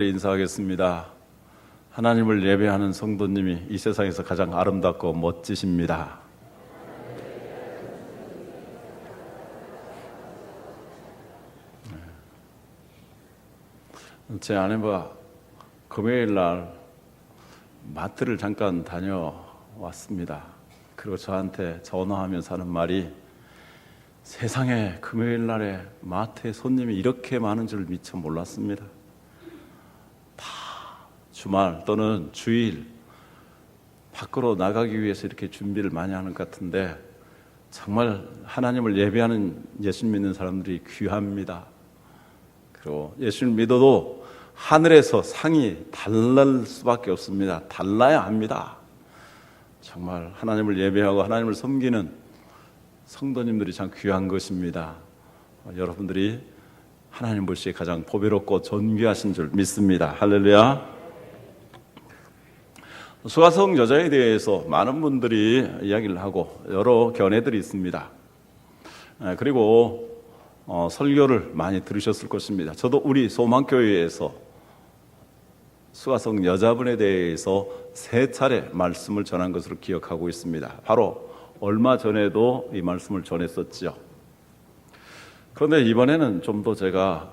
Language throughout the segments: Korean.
인사하겠습니다. 하나님을 예배하는 성도님이 이 세상에서 가장 아름답고 멋지십니다. 제 아내가 금요일 날 마트를 잠깐 다녀왔습니다. 그리고 저한테 전화하면서 하는 말이, 세상에 금요일 날에 마트에 손님이 이렇게 많은 줄 미처 몰랐습니다. 주말 또는 주일 밖으로 나가기 위해서 이렇게 준비를 많이 하는 것 같은데, 정말 하나님을 예배하는 예수 믿는 사람들이 귀합니다. 그리고 예수를 믿어도 하늘에서 상이 달랄 수밖에 없습니다. 달라야 합니다. 정말 하나님을 예배하고 하나님을 섬기는 성도님들이 참 귀한 것입니다. 여러분들이 하나님 보시기에 가장 보배롭고 존귀하신 줄 믿습니다. 할렐루야. 수가성 여자에 대해서 많은 분들이 이야기를 하고 여러 견해들이 있습니다. 그리고 설교를 많이 들으셨을 것입니다. 저도 우리 소망교회에서 수가성 여자분에 대해서 3차례 말씀을 전한 것으로 기억하고 있습니다. 바로 얼마 전에도 이 말씀을 전했었죠. 그런데 이번에는 좀 더 제가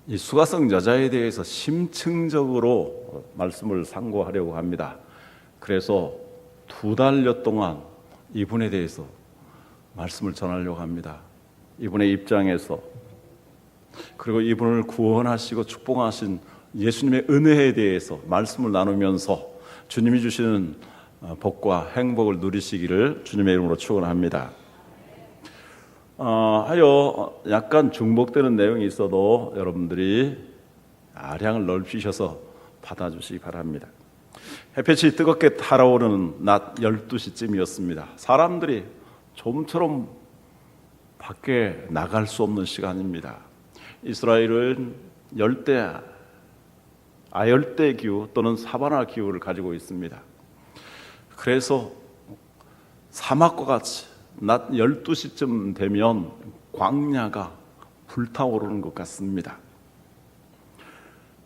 이 수가성 여자에 대해서 심층적으로 말씀을 상고하려고 합니다. 그래서 2달여 동안 이분에 대해서 말씀을 전하려고 합니다. 이분의 입장에서, 그리고 이분을 구원하시고 축복하신 예수님의 은혜에 대해서 말씀을 나누면서 주님이 주시는 복과 행복을 누리시기를 주님의 이름으로 축원합니다. 하여 약간 중복되는 내용이 있어도 여러분들이 아량을 넓히셔서 받아주시기 바랍니다. 햇볕이 뜨겁게 달아오르는 낮 12시쯤이었습니다. 사람들이 좀처럼 밖에 나갈 수 없는 시간입니다. 이스라엘은 아열대 기후 또는 사바나 기후를 가지고 있습니다. 그래서 사막과 같이 낮 12시쯤 되면 광야가 불타오르는 것 같습니다.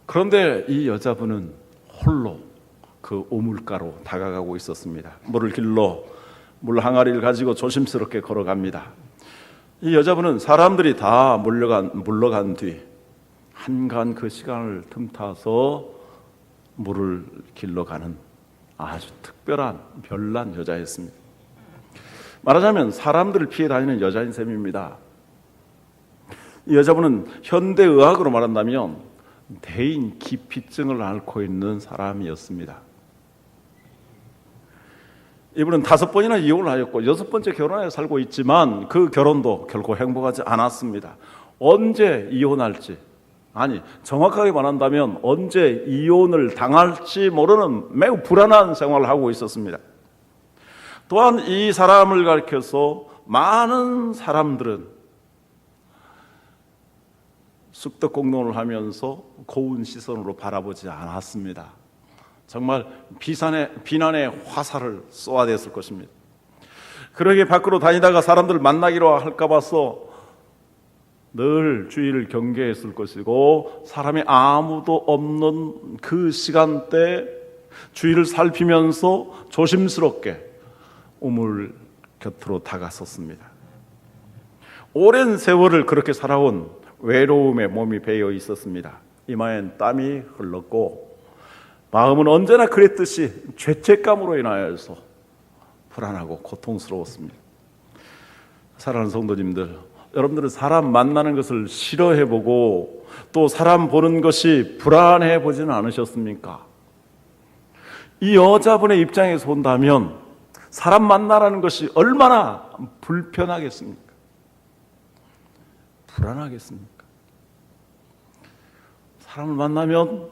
그런데 이 여자분은 홀로 그 우물가로 다가가고 있었습니다. 물을 길러 물 항아리를 가지고 조심스럽게 걸어갑니다. 이 여자분은 사람들이 다 물러간 뒤 한간 그 시간을 틈타서 물을 길러가는 아주 특별한 별난 여자였습니다. 말하자면 사람들을 피해 다니는 여자인 셈입니다. 이 여자분은 현대의학으로 말한다면 대인 기피증을 앓고 있는 사람이었습니다. 이분은 5번이나 이혼을 하였고 6번째 결혼하여 살고 있지만 그 결혼도 결코 행복하지 않았습니다. 언제 이혼할지, 아니 정확하게 말한다면 언제 이혼을 당할지 모르는 매우 불안한 생활을 하고 있었습니다. 또한 이 사람을 가리켜서 많은 사람들은 쑥덕공론을 하면서 고운 시선으로 바라보지 않았습니다. 정말 비난의 화살을 쏘아댔을 것입니다. 그러게 밖으로 다니다가 사람들을 만나기로 할까 봐서 늘 주의를 경계했을 것이고, 사람이 아무도 없는 그 시간대 주위를 살피면서 조심스럽게 우물 곁으로 다가섰습니다. 오랜 세월을 그렇게 살아온 외로움에 몸이 배어 있었습니다. 이마엔 땀이 흘렀고 마음은 언제나 그랬듯이 죄책감으로 인하여서 불안하고 고통스러웠습니다. 사랑하는 성도님들, 여러분들은 사람 만나는 것을 싫어해보고 또 사람 보는 것이 불안해보지는 않으셨습니까? 이 여자분의 입장에서 본다면 사람 만나라는 것이 얼마나 불편하겠습니까? 불안하겠습니까? 사람을 만나면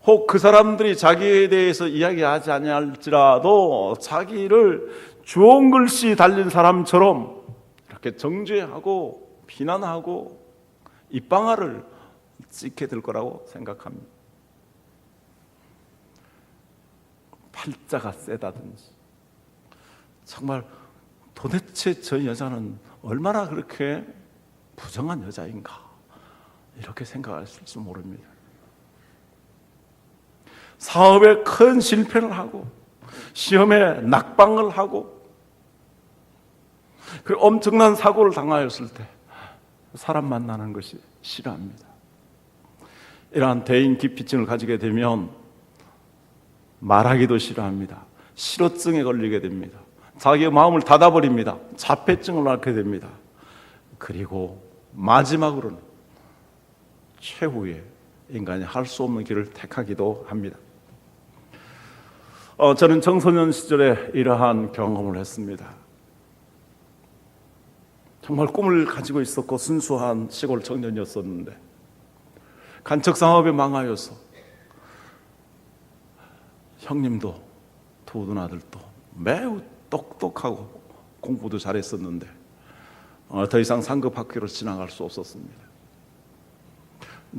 혹 그 사람들이 자기에 대해서 이야기하지 아니할지라도 자기를 주홍 글씨 달린 사람처럼 이렇게 정죄하고 비난하고 입방아를 찍게 될 거라고 생각합니다. 팔자가 세다든지, 정말 도대체 저 여자는 얼마나 그렇게 부정한 여자인가, 이렇게 생각하실지 모릅니다. 사업에 큰 실패를 하고 시험에 낙방을 하고 그리고 엄청난 사고를 당하였을 때 사람 만나는 것이 싫어합니다. 이러한 대인 기피증을 가지게 되면 말하기도 싫어합니다. 실어증에 걸리게 됩니다. 자기의 마음을 닫아버립니다. 자폐증을 앓게 됩니다. 그리고 마지막으로는 최후의 인간이 할 수 없는 길을 택하기도 합니다. 저는 청소년 시절에 이러한 경험을 했습니다. 정말 꿈을 가지고 있었고 순수한 시골 청년이었었는데 간척상업에 망하여서 형님도 두 누나들도 매우 똑똑하고 공부도 잘했었는데 더 이상 상급 학교로 지나갈 수 없었습니다.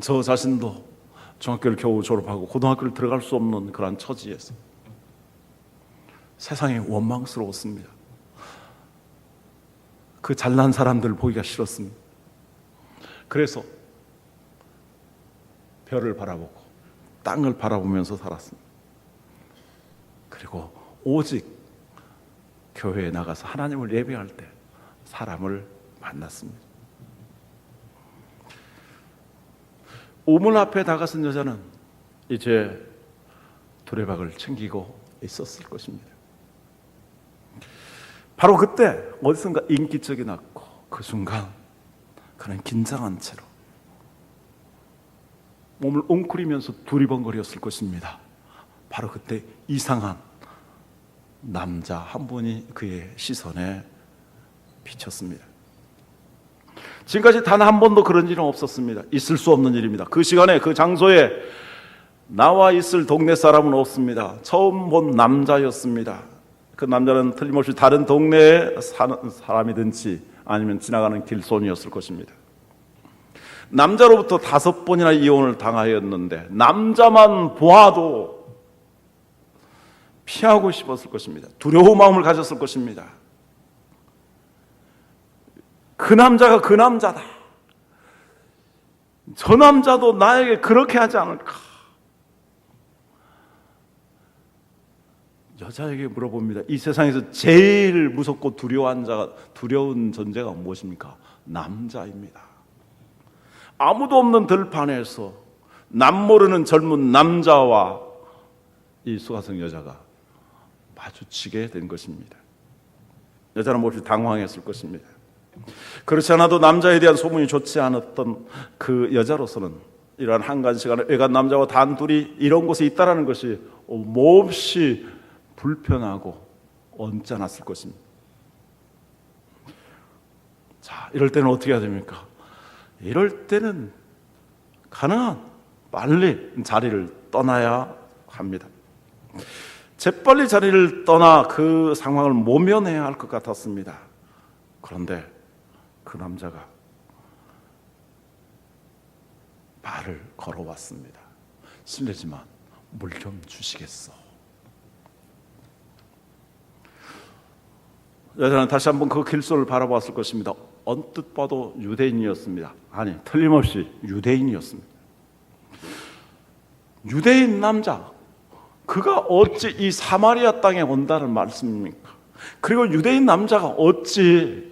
저 자신도 중학교를 겨우 졸업하고 고등학교를 들어갈 수 없는 그런 처지에서 세상이 원망스러웠습니다. 그 잘난 사람들 보기가 싫었습니다. 그래서 별을 바라보고 땅을 바라보면서 살았습니다. 그리고 오직 교회에 나가서 하나님을 예배할 때 사람을 만났습니다. 우물 앞에 다가선 여자는 이제 두레박을 챙기고 있었을 것입니다. 바로 그때 어디선가 인기척이 났고 그 순간 그는 긴장한 채로 몸을 웅크리면서 두리번거렸을 것입니다. 바로 그때 이상한 남자 한 분이 그의 시선에 비쳤습니다. 지금까지 단 한 번도 그런 일은 없었습니다. 있을 수 없는 일입니다. 그 시간에 그 장소에 나와 있을 동네 사람은 없습니다. 처음 본 남자였습니다. 그 남자는 틀림없이 다른 동네에 사는 사람이든지 아니면 지나가는 길손이었을 것입니다. 남자로부터 5번이나 이혼을 당하였는데 남자만 보아도 피하고 싶었을 것입니다. 두려운 마음을 가졌을 것입니다. 그 남자가 그 남자다. 저 남자도 나에게 그렇게 하지 않을까. 여자에게 물어봅니다. 이 세상에서 제일 무섭고 두려운 존재가 무엇입니까? 남자입니다. 아무도 없는 들판에서 남모르는 젊은 남자와 이 수가성 여자가 마주치게 된 것입니다. 여자는 몹시 당황했을 것입니다. 그렇지 않아도 남자에 대한 소문이 좋지 않았던 그 여자로서는 이러한 한간 시간에 외간 남자와 단둘이 이런 곳에 있다는 것이 몹시 불편하고 언짢았을 것입니다. 자, 이럴 때는 어떻게 해야 됩니까? 이럴 때는 가능한 빨리 자리를 떠나야 합니다. 재빨리 자리를 떠나 그 상황을 모면해야 할 것 같았습니다. 그런데 그 남자가 말을 걸어왔습니다. 실례지만 물 좀 주시겠어. 여자는 다시 한번 그 길소를 바라봤을 것입니다. 언뜻 봐도 유대인이었습니다. 아니, 틀림없이 유대인이었습니다. 유대인 남자, 그가 어찌 이 사마리아 땅에 온다는 말씀입니까? 그리고 유대인 남자가 어찌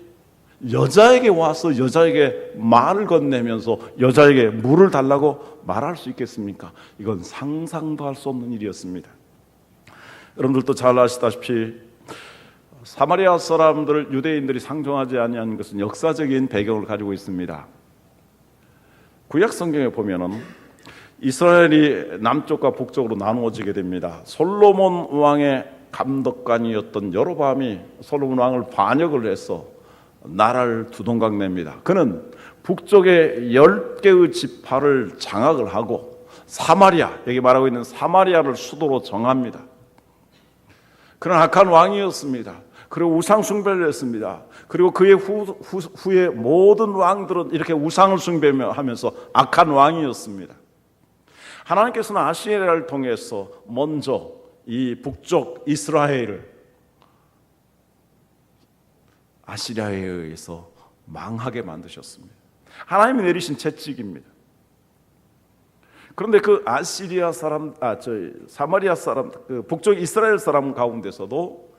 여자에게 와서 여자에게 말을 건네면서 여자에게 물을 달라고 말할 수 있겠습니까? 이건 상상도 할 수 없는 일이었습니다. 여러분들도 잘 아시다시피 사마리아 사람들을 유대인들이 상종하지 아니하는 것은 역사적인 배경을 가지고 있습니다. 구약 성경에 보면은 이스라엘이 남쪽과 북쪽으로 나누어지게 됩니다. 솔로몬 왕의 감독관이었던 여로보암이 솔로몬 왕을 반역을 해서 나라를 두동강 냅니다. 그는 북쪽의 10개의 지파를 장악을 하고 사마리아, 여기 말하고 있는 사마리아를 수도로 정합니다. 그는 악한 왕이었습니다. 그리고 우상 숭배를 했습니다. 그리고 그의 후에 모든 왕들은 이렇게 우상을 숭배하면서 악한 왕이었습니다. 하나님께서는 아시리아를 통해서 먼저 이 북쪽 이스라엘을 아시리아에 의해서 망하게 만드셨습니다. 하나님이 내리신 채찍입니다. 그런데 그 아시리아 사람, 사마리아 사람, 그 북쪽 이스라엘 사람 가운데서도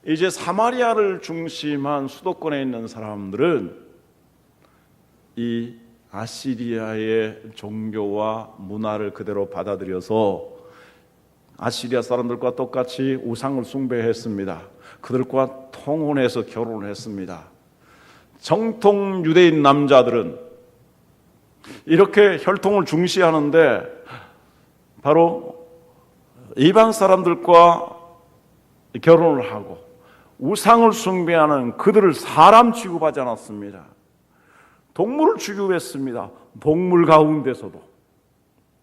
이제 사마리아를 중심한 수도권에 있는 사람들은 이 아시리아의 종교와 문화를 그대로 받아들여서 아시리아 사람들과 똑같이 우상을 숭배했습니다. 그들과 통혼해서 결혼을 했습니다. 정통 유대인 남자들은 이렇게 혈통을 중시하는데 바로 이방 사람들과 결혼을 하고 우상을 숭배하는 그들을 사람 취급하지 않았습니다. 동물을 취급했습니다. 동물 가운데서도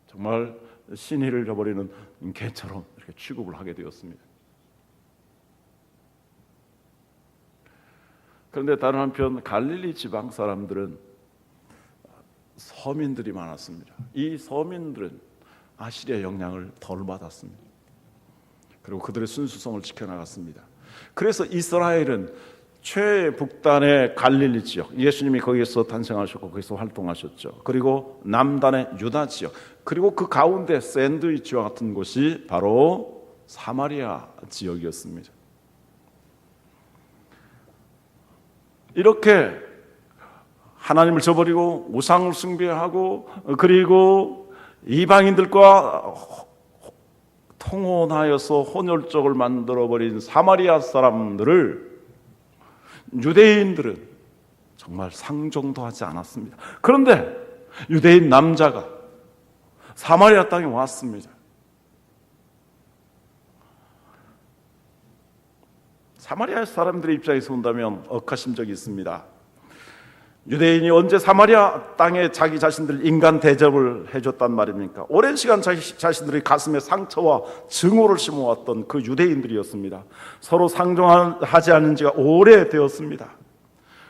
정말 신의를 저버리는 개처럼 이렇게 취급을 하게 되었습니다. 그런데 다른 한편 갈릴리 지방 사람들은 서민들이 많았습니다. 이 서민들은 아시리아 영향을 덜 받았습니다. 그리고 그들의 순수성을 지켜나갔습니다. 그래서 이스라엘은 최북단의 갈릴리 지역, 예수님이 거기에서 탄생하셨고 거기서 활동하셨죠. 그리고 남단의 유다 지역, 그리고 그 가운데 샌드위치와 같은 곳이 바로 사마리아 지역이었습니다. 이렇게 하나님을 저버리고 우상을 숭배하고 그리고 이방인들과 통혼하여서 혼혈족을 만들어버린 사마리아 사람들을 유대인들은 정말 상종도 하지 않았습니다. 그런데 유대인 남자가 사마리아 땅에 왔습니다. 사마리아 사람들의 입장에서 본다면 억하심적이 있습니다. 유대인이 언제 사마리아 땅에 자기 자신들 인간 대접을 해줬단 말입니까? 오랜 시간 자기 자신들의 가슴에 상처와 증오를 심어왔던 그 유대인들이었습니다. 서로 상종하지 않은 지가 오래되었습니다.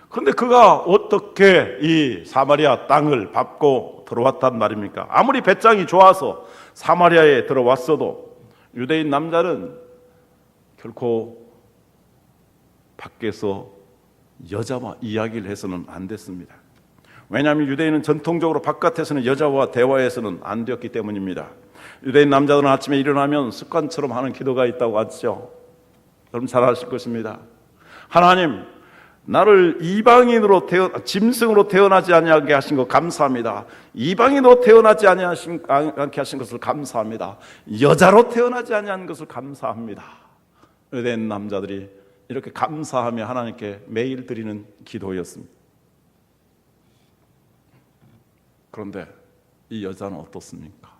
그런데 그가 어떻게 이 사마리아 땅을 밟고 들어왔단 말입니까? 아무리 배짱이 좋아서 사마리아에 들어왔어도 유대인 남자는 결코 밖에서 여자와 이야기를 해서는 안 됐습니다. 왜냐하면 유대인은 전통적으로 바깥에서는 여자와 대화해서는 안 되었기 때문입니다. 유대인 남자들은 아침에 일어나면 습관처럼 하는 기도가 있다고 하죠. 여러분 잘 아실 것입니다. 하나님, 나를 이방인으로 짐승으로 태어나지 아니하게 하신 것 감사합니다. 이방인으로 태어나지 않게 하신 것을 감사합니다. 여자로 태어나지 아니한 것을 감사합니다. 유대인 남자들이 이렇게 감사하며 하나님께 매일 드리는 기도였습니다. 그런데 이 여자는 어떻습니까?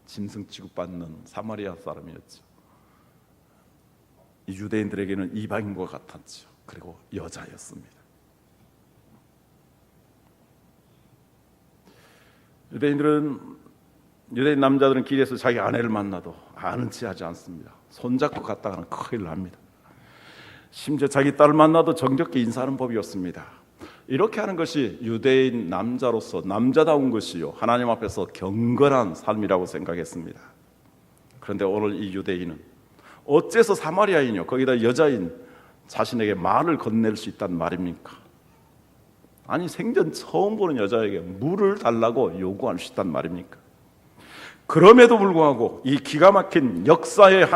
짐승 취급받는 사마리아 사람이었죠. 이 유대인들에게는 이방인과 같았죠. 그리고 여자였습니다. 유대인 남자들은 길에서 자기 아내를 만나도 아는 체 하지 않습니다. 손잡고 갔다가는 큰일 납니다. 심지어 자기 딸을 만나도 정겹게 인사하는 법이었습니다. 이렇게 하는 것이 유대인 남자로서 남자다운 것이요, 하나님 앞에서 경건한 삶이라고 생각했습니다. 그런데 오늘 이 유대인은 어째서 사마리아인이요, 거기다 여자인 자신에게 말을 건넬 수 있단 말입니까? 아니, 생전 처음 보는 여자에게 물을 달라고 요구할 수 있단 말입니까? 그럼에도 불구하고 이 기가 막힌 역사의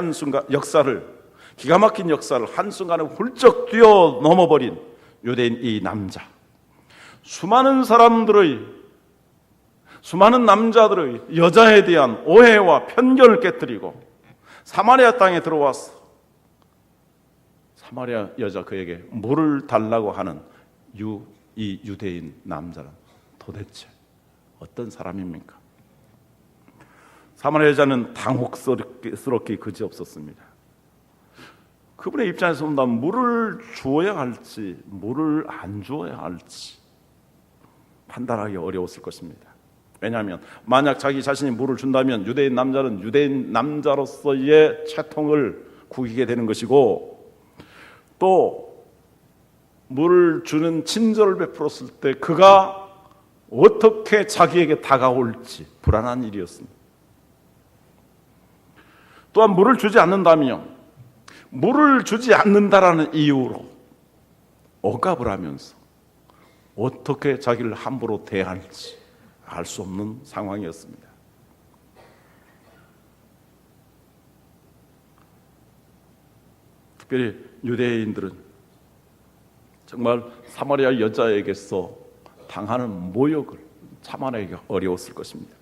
기가 막힌 역사를 한순간에 훌쩍 뛰어넘어버린 유대인 이 남자, 수많은 남자들의 여자에 대한 오해와 편견을 깨뜨리고 사마리아 땅에 들어와서 사마리아 여자 그에게 물을 달라고 하는 이 유대인 남자는 도대체 어떤 사람입니까? 사마리아 여자는 당혹스럽게 그지없었습니다. 그분의 입장에서 본다면 물을 주어야 할지 물을 안 주어야 할지 판단하기 어려웠을 것입니다. 왜냐하면 만약 자기 자신이 물을 준다면 유대인 남자는 유대인 남자로서의 채통을 구기게 되는 것이고, 또 물을 주는 친절을 베풀었을 때 그가 어떻게 자기에게 다가올지 불안한 일이었습니다. 또한 물을 주지 않는다면 물을 주지 않는다라는 이유로 억압을 하면서 어떻게 자기를 함부로 대할지 알 수 없는 상황이었습니다. 특별히 유대인들은 정말 사마리아 여자에게서 당하는 모욕을 참아내기 어려웠을 것입니다.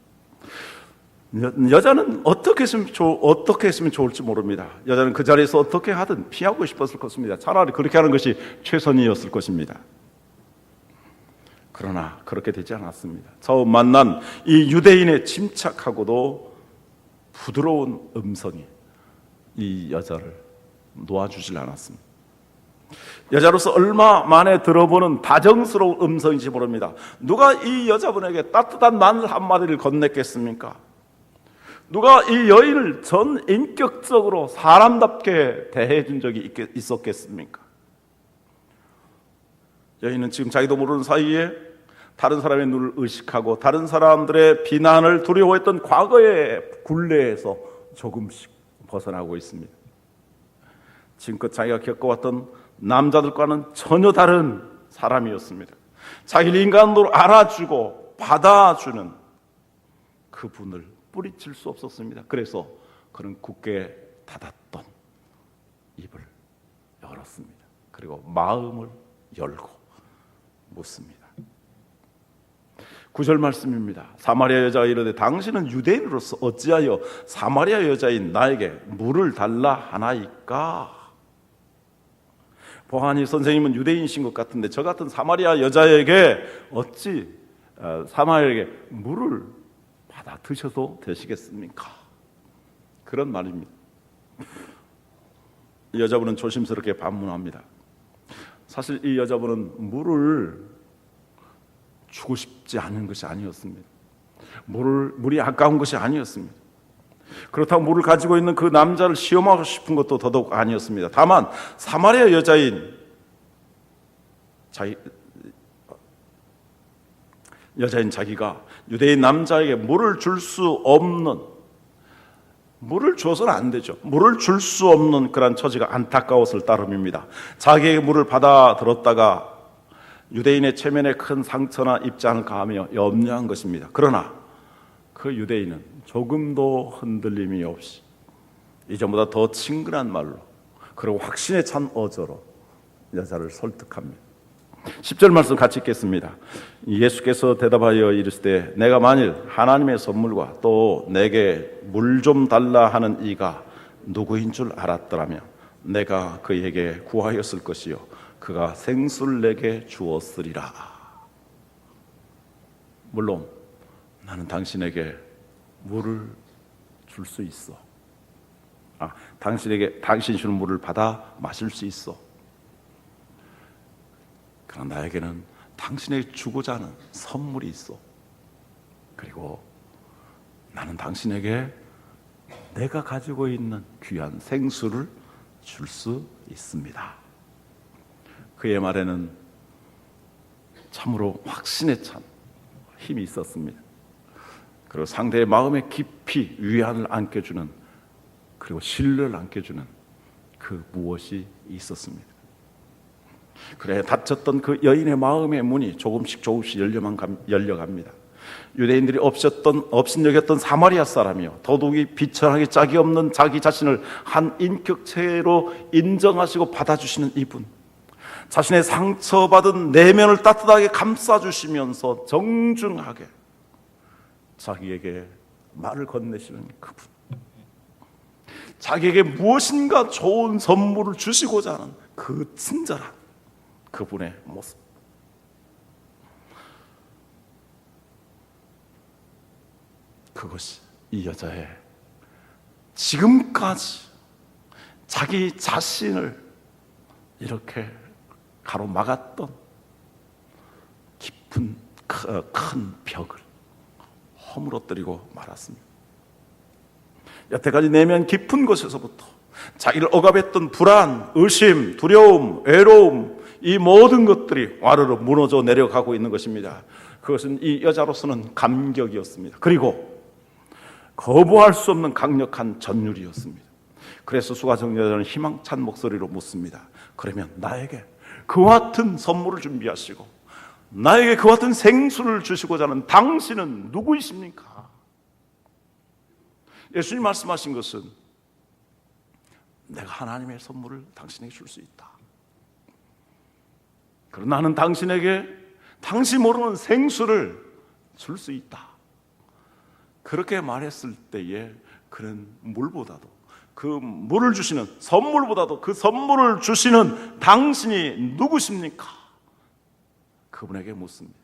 여자는 어떻게 했으면 좋을지 모릅니다. 여자는 그 자리에서 어떻게 하든 피하고 싶었을 것입니다. 차라리 그렇게 하는 것이 최선이었을 것입니다. 그러나 그렇게 되지 않았습니다. 처음 만난 이 유대인의 침착하고도 부드러운 음성이 이 여자를 놓아주질 않았습니다. 여자로서 얼마 만에 들어보는 다정스러운 음성인지 모릅니다. 누가 이 여자분에게 따뜻한 말 한마디를 건넸겠습니까? 누가 이 여인을 전 인격적으로 사람답게 대해준 적이 있었겠습니까? 여인은 지금 자기도 모르는 사이에 다른 사람의 눈을 의식하고 다른 사람들의 비난을 두려워했던 과거의 굴레에서 조금씩 벗어나고 있습니다. 지금껏 자기가 겪어왔던 남자들과는 전혀 다른 사람이었습니다. 자기를 인간으로 알아주고 받아주는 그분을 뿌리칠 수 없었습니다. 그래서 그는 굳게 닫았던 입을 열었습니다. 그리고 마음을 열고 묻습니다. 9절 말씀입니다. 사마리아 여자가 이르되 당신은 유대인으로서 어찌하여 사마리아 여자인 나에게 물을 달라 하나이까? 보아하니 선생님은 유대인이신 것 같은데 저 같은 사마리아 여자에게 어찌 사마리아에게 물을 받아 드셔도 되시겠습니까? 그런 말입니다. 이 여자분은 조심스럽게 반문합니다. 사실 이 여자분은 물을 주고 싶지 않은 것이 아니었습니다. 물이 아까운 것이 아니었습니다. 그렇다고 물을 가지고 있는 그 남자를 시험하고 싶은 것도 더더욱 아니었습니다. 다만 사마리아 여자인 자기가 유대인 남자에게 물을 줄 수 없는, 물을 줘서는 안 되죠. 물을 줄 수 없는 그런 처지가 안타까웠을 따름입니다. 자기에게 물을 받아 들었다가 유대인의 체면에 큰 상처나 입지 않을까 하며 염려한 것입니다. 그러나 그 유대인은 조금도 흔들림이 없이 이전보다 더 친근한 말로 그리고 확신에 찬 어조로 여자를 설득합니다. 10절 말씀 같이 읽겠습니다. 예수께서 대답하여 이르시되 내가 만일 하나님의 선물과 또 내게 물 좀 달라 하는 이가 누구인 줄 알았더라면 내가 그에게 구하였을 것이요 그가 생수를 내게 주었으리라. 물론 나는 당신에게 물을 줄 수 있어. 당신 주는 물을 받아 마실 수 있어. 그러나 나에게는 당신에게 주고자 하는 선물이 있어. 그리고 나는 당신에게 내가 가지고 있는 귀한 생수를 줄 수 있습니다. 그의 말에는 참으로 확신에 찬 힘이 있었습니다. 그리고 상대의 마음에 깊이 위안을 안겨주는, 그리고 신뢰를 안겨주는 그 무엇이 있었습니다. 그래 닫혔던 그 여인의 마음의 문이 조금씩 열려갑니다. 유대인들이 업신여겼던 사마리아 사람이요 더욱이 비천하게 짝이 없는 자기 자신을 한 인격체로 인정하시고 받아주시는 이분, 자신의 상처받은 내면을 따뜻하게 감싸주시면서 정중하게 자기에게 말을 건네시는 그분, 자기에게 무엇인가 좋은 선물을 주시고자 하는 그 친절한 그분의 모습, 그것이 이 여자의 지금까지 자기 자신을 이렇게 가로막았던 깊은 큰 벽을 허물어뜨리고 말았습니다. 여태까지 내면 깊은 곳에서부터 자기를 억압했던 불안, 의심, 두려움, 외로움, 이 모든 것들이 와르르 무너져 내려가고 있는 것입니다. 그것은 이 여자로서는 감격이었습니다. 그리고 거부할 수 없는 강력한 전율이었습니다. 그래서 수가성 여자는 희망찬 목소리로 묻습니다. 그러면 나에게 그와 같은 선물을 준비하시고 나에게 그와 같은 생수를 주시고자 하는 당신은 누구이십니까? 예수님 말씀하신 것은 내가 하나님의 선물을 당신에게 줄 수 있다. 그러나 나는 당신에게 당신 모르는 생수를 줄 수 있다. 그렇게 말했을 때에 그는 물보다도, 그 물을 주시는 선물보다도 그 선물을 주시는 당신이 누구십니까? 그분에게 묻습니다.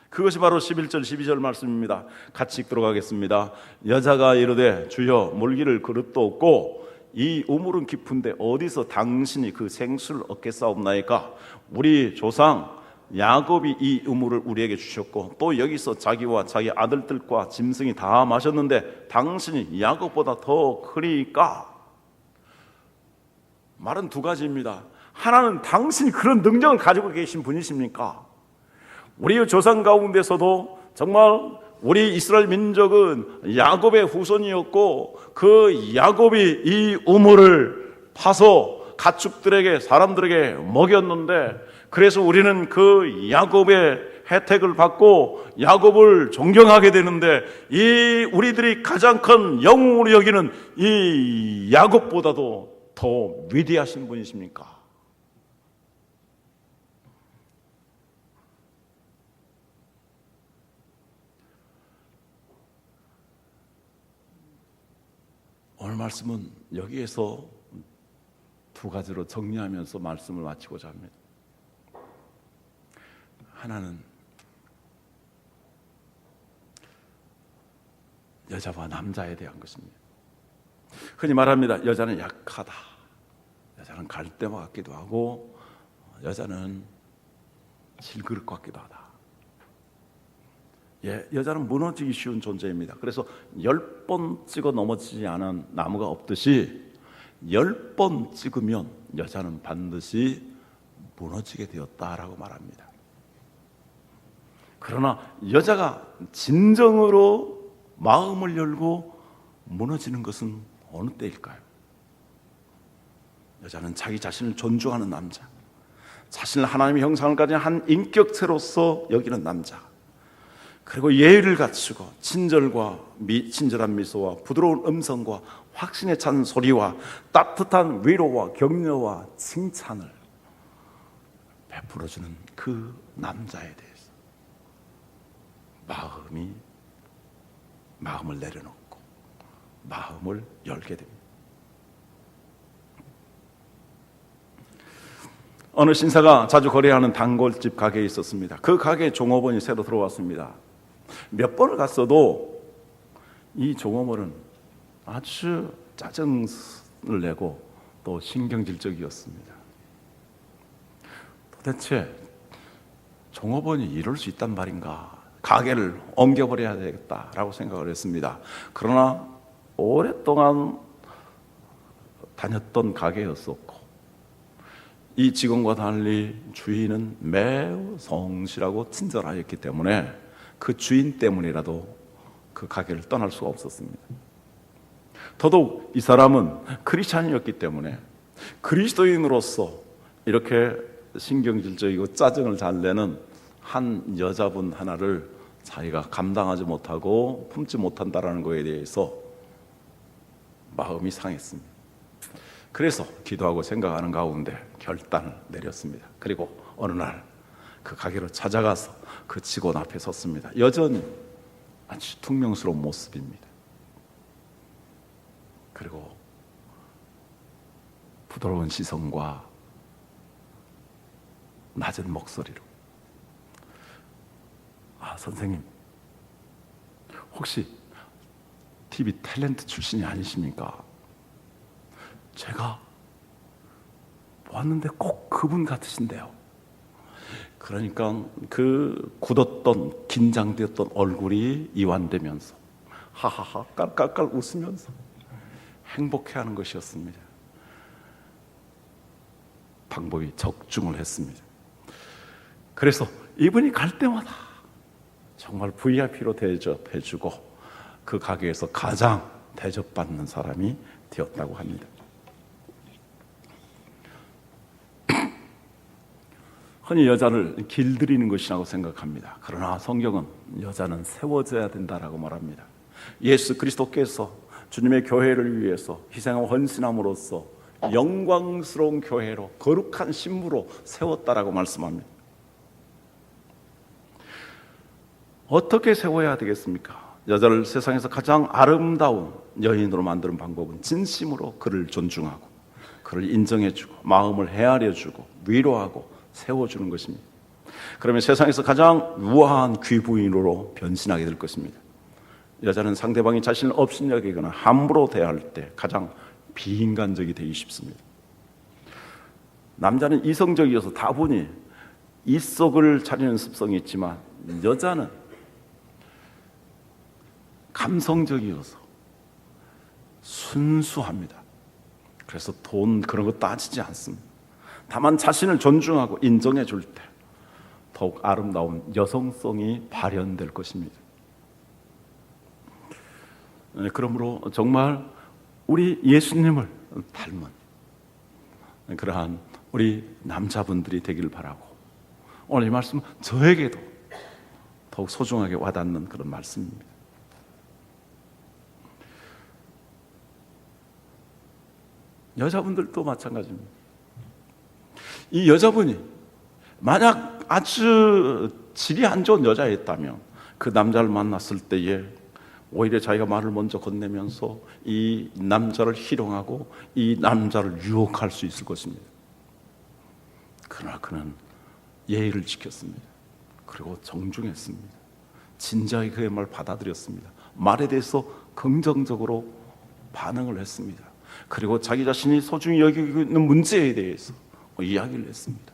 그것이 바로 11절 12절 말씀입니다. 같이 읽도록 하겠습니다. 여자가 이르되 주여 물기를 그릇도 없고 이 우물은 깊은데 어디서 당신이 그 생수를 얻겠사옵나이까? 우리 조상 야곱이 이 우물을 우리에게 주셨고 또 여기서 자기와 자기 아들들과 짐승이 다 마셨는데 당신이 야곱보다 더 크니까. 말은 두 가지입니다. 하나는 당신이 그런 능력을 가지고 계신 분이십니까? 우리 조상 가운데서도 정말 우리 이스라엘 민족은 야곱의 후손이었고 그 야곱이 이 우물을 파서 가축들에게 사람들에게 먹였는데, 그래서 우리는 그 야곱의 혜택을 받고 야곱을 존경하게 되는데, 이 우리들이 가장 큰 영웅으로 여기는 이 야곱보다도 더 위대하신 분이십니까? 오늘 말씀은 여기에서 두 가지로 정리하면서 말씀을 마치고자 합니다. 하나는 여자와 남자에 대한 것입니다. 흔히 말합니다. 여자는 약하다. 여자는 갈대와 같기도 하고 여자는 질그릇 같기도 하다. 여자는 무너지기 쉬운 존재입니다. 그래서 10번 찍어 넘어지지 않은 나무가 없듯이 10번 찍으면 여자는 반드시 무너지게 되었다라고 말합니다. 그러나 여자가 진정으로 마음을 열고 무너지는 것은 어느 때일까요? 여자는 자기 자신을 존중하는 남자, 자신을 하나님의 형상을 가진 한 인격체로서 여기는 남자, 그리고 예의를 갖추고 친절한 미소와 부드러운 음성과 확신에 찬 소리와 따뜻한 위로와 격려와 칭찬을 베풀어주는 그 남자에 대해서 마음을 내려놓고 마음을 열게 됩니다. 어느 신사가 자주 거래하는 단골집 가게에 있었습니다. 그 가게에 종업원이 새로 들어왔습니다. 몇 번을 갔어도 이 종업원은 아주 짜증을 내고 또 신경질적이었습니다. 도대체 종업원이 이럴 수 있단 말인가? 가게를 옮겨버려야 되겠다라고 생각을 했습니다. 그러나 오랫동안 다녔던 가게였었고 이 직원과 달리 주인은 매우 성실하고 친절하였기 때문에 그 주인 때문이라도 그 가게를 떠날 수가 없었습니다. 더더욱 이 사람은 크리스찬이었기 때문에 그리스도인으로서 이렇게 신경질적이고 짜증을 잘 내는 한 여자분 하나를 자기가 감당하지 못하고 품지 못한다는 것에 대해서 마음이 상했습니다. 그래서 기도하고 생각하는 가운데 결단을 내렸습니다. 그리고 어느 날 그 가게로 찾아가서 그 직원 앞에 섰습니다. 여전히 아주 퉁명스러운 모습입니다. 그리고 부드러운 시선과 낮은 목소리로 선생님, 혹시 TV 탤런트 출신이 아니십니까? 제가 보았는데 꼭 그분 같으신데요. 그러니까 그 굳었던 긴장되었던 얼굴이 이완되면서 하하하 깔깔깔 웃으면서 행복해하는 것이었습니다. 방법이 적중을 했습니다. 그래서 이분이 갈 때마다 정말 VIP로 대접해주고 그 가게에서 가장 대접받는 사람이 되었다고 합니다. 흔히 여자를 길들이는 것이라고 생각합니다. 그러나 성경은 여자는 세워져야 된다라고 말합니다. 예수 그리스도께서 주님의 교회를 위해서 희생하고 헌신함으로써 영광스러운 교회로, 거룩한 신부로 세웠다라고 말씀합니다. 어떻게 세워야 되겠습니까? 여자를 세상에서 가장 아름다운 여인으로 만드는 방법은 진심으로 그를 존중하고 그를 인정해주고 마음을 헤아려주고 위로하고 세워주는 것입니다. 그러면 세상에서 가장 우아한 귀부인으로 변신하게 될 것입니다. 여자는 상대방이 자신을 업신여기거나 함부로 대할 때 가장 비인간적이 되기 쉽습니다. 남자는 이성적이어서 다분히 이속을 차리는 습성이 있지만 여자는 감성적이어서 순수합니다. 그래서 돈 그런 거 따지지 않습니다. 다만 자신을 존중하고 인정해 줄 때 더욱 아름다운 여성성이 발현될 것입니다. 그러므로 정말 우리 예수님을 닮은 그러한 우리 남자분들이 되길 바라고, 오늘 이 말씀은 저에게도 더욱 소중하게 와닿는 그런 말씀입니다. 여자분들도 마찬가지입니다. 이 여자분이 만약 아주 질이 안 좋은 여자였다면 그 남자를 만났을 때에 오히려 자기가 말을 먼저 건네면서 이 남자를 희롱하고 이 남자를 유혹할 수 있을 것입니다. 그러나 그는 예의를 지켰습니다. 그리고 정중했습니다. 진지하게 그의 말을 받아들였습니다. 말에 대해서 긍정적으로 반응을 했습니다. 그리고 자기 자신이 소중히 여기고 있는 문제에 대해서 이야기를 했습니다.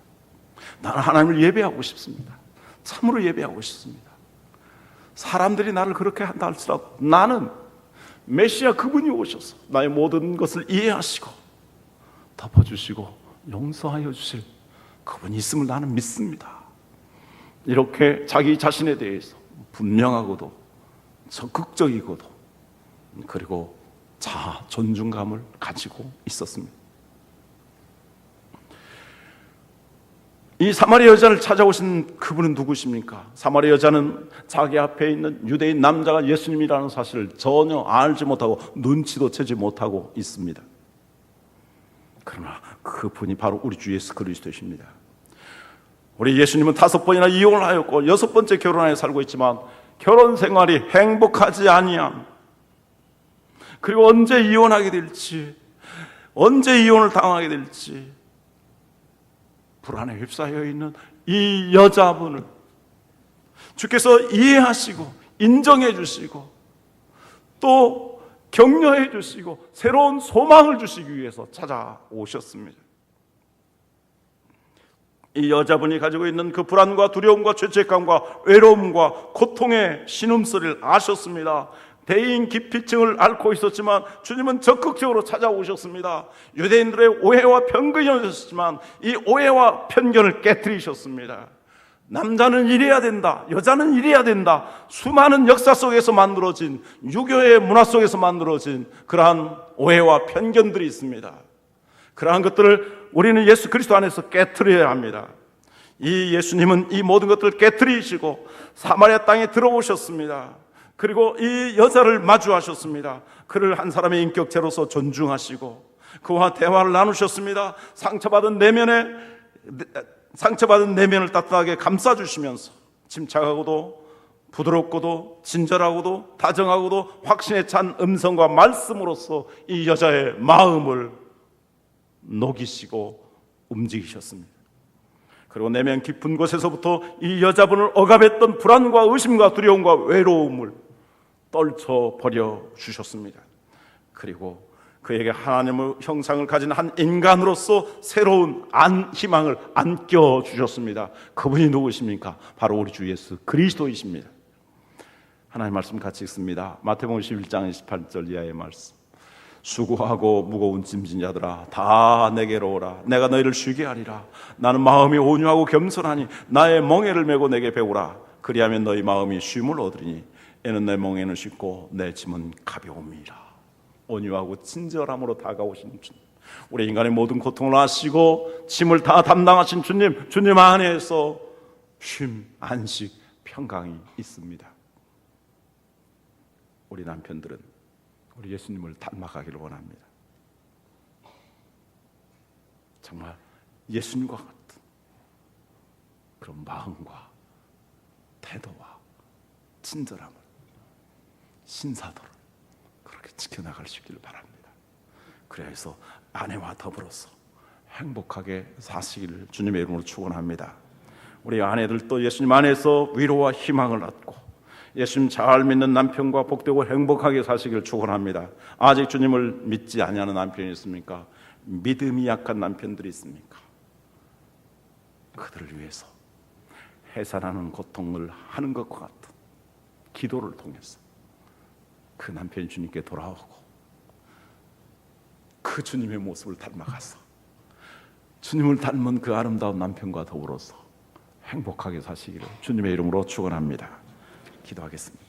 나는 하나님을 예배하고 싶습니다. 참으로 예배하고 싶습니다. 사람들이 나를 그렇게 한다 할지라도 나는 메시아 그분이 오셔서 나의 모든 것을 이해하시고 덮어주시고 용서하여 주실 그분이 있음을 나는 믿습니다. 이렇게 자기 자신에 대해서 분명하고도 적극적이고도 그리고 자아, 존중감을 가지고 있었습니다. 이 사마리아 여자를 찾아오신 그분은 누구십니까? 사마리아 여자는 자기 앞에 있는 유대인 남자가 예수님이라는 사실을 전혀 알지 못하고 눈치도 채지 못하고 있습니다. 그러나 그분이 바로 우리 주 예수 그리스도이십니다. 우리 예수님은 5번이나 이혼을 하였고 6번째 결혼하여 살고 있지만 결혼 생활이 행복하지 아니함, 그리고 언제 이혼하게 될지, 언제 이혼을 당하게 될지 불안에 휩싸여 있는 이 여자분을 주께서 이해하시고 인정해 주시고 또 격려해 주시고 새로운 소망을 주시기 위해서 찾아오셨습니다. 이 여자분이 가지고 있는 그 불안과 두려움과 죄책감과 외로움과 고통의 신음소리를 아셨습니다. 대인 기피증을 앓고 있었지만 주님은 적극적으로 찾아오셨습니다. 유대인들의 오해와 편견이었지만 이 오해와 편견을 깨뜨리셨습니다. 남자는 이래야 된다, 여자는 이래야 된다, 수많은 역사 속에서 만들어진, 유교의 문화 속에서 만들어진 그러한 오해와 편견들이 있습니다. 그러한 것들을 우리는 예수 그리스도 안에서 깨뜨려야 합니다. 이 예수님은 이 모든 것들을 깨뜨리시고 사마리아 땅에 들어오셨습니다. 그리고 이 여자를 마주하셨습니다. 그를 한 사람의 인격체로서 존중하시고 그와 대화를 나누셨습니다. 상처받은 내면을 따뜻하게 감싸주시면서 침착하고도 부드럽고도 친절하고도 다정하고도 확신에 찬 음성과 말씀으로써 이 여자의 마음을 녹이시고 움직이셨습니다. 그리고 내면 깊은 곳에서부터 이 여자분을 억압했던 불안과 의심과 두려움과 외로움을 떨쳐버려 주셨습니다. 그리고 그에게 하나님의 형상을 가진 한 인간으로서 새로운 희망을 안겨주셨습니다. 그분이 누구십니까? 바로 우리 주 예수 그리스도이십니다. 하나님 말씀 같이 읽습니다. 마태복음 11장 28절 이하의 말씀. 수고하고 무거운 짐진 자들아 다 내게로 오라. 내가 너희를 쉬게 하리라. 나는 마음이 온유하고 겸손하니 나의 멍에를 메고 내게 배우라. 그리하면 너희 마음이 쉼을 얻으리니 이는 내 멍에는 쉽고 내 짐은 가벼움이라. 온유하고 친절함으로 다가오신 주님, 우리 인간의 모든 고통을 아시고 짐을 다 담당하신 주님, 주님 안에서 쉼, 안식, 평강이 있습니다. 우리 남편들은 우리 예수님을 닮아가기를 원합니다. 정말 예수님과 같은 그런 마음과 태도와 친절함을, 신사도를 그렇게 지켜나갈 수 있기를 바랍니다. 그래서 아내와 더불어서 행복하게 사시기를 주님의 이름으로 축원합니다. 우리 아내들도 예수님 안에서 위로와 희망을 얻고 예수님 잘 믿는 남편과 복되고 행복하게 사시기를 축원합니다. 아직 주님을 믿지 아니하는 남편이 있습니까? 믿음이 약한 남편들이 있습니까? 그들을 위해서 해산하는 고통을 하는 것과 같은 기도를 통해서 그 남편이 주님께 돌아오고 그 주님의 모습을 닮아가서 주님을 닮은 그 아름다운 남편과 더불어서 행복하게 사시기를 주님의 이름으로 축원합니다. 기도하겠습니다.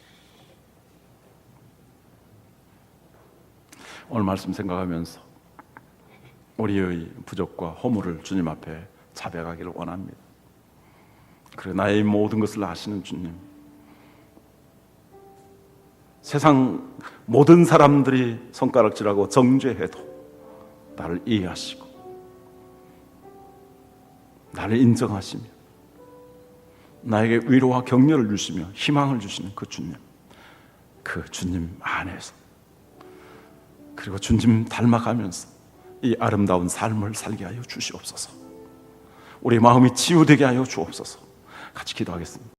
오늘 말씀 생각하면서 우리의 부족과 허물을 주님 앞에 자백하기를 원합니다. 그래, 나의 모든 것을 아시는 주님, 세상 모든 사람들이 손가락질하고 정죄해도 나를 이해하시고 나를 인정하시며 나에게 위로와 격려를 주시며 희망을 주시는 그 주님 안에서, 그리고 주님 닮아가면서 이 아름다운 삶을 살게 하여 주시옵소서. 우리 마음이 치유되게 하여 주옵소서. 같이 기도하겠습니다.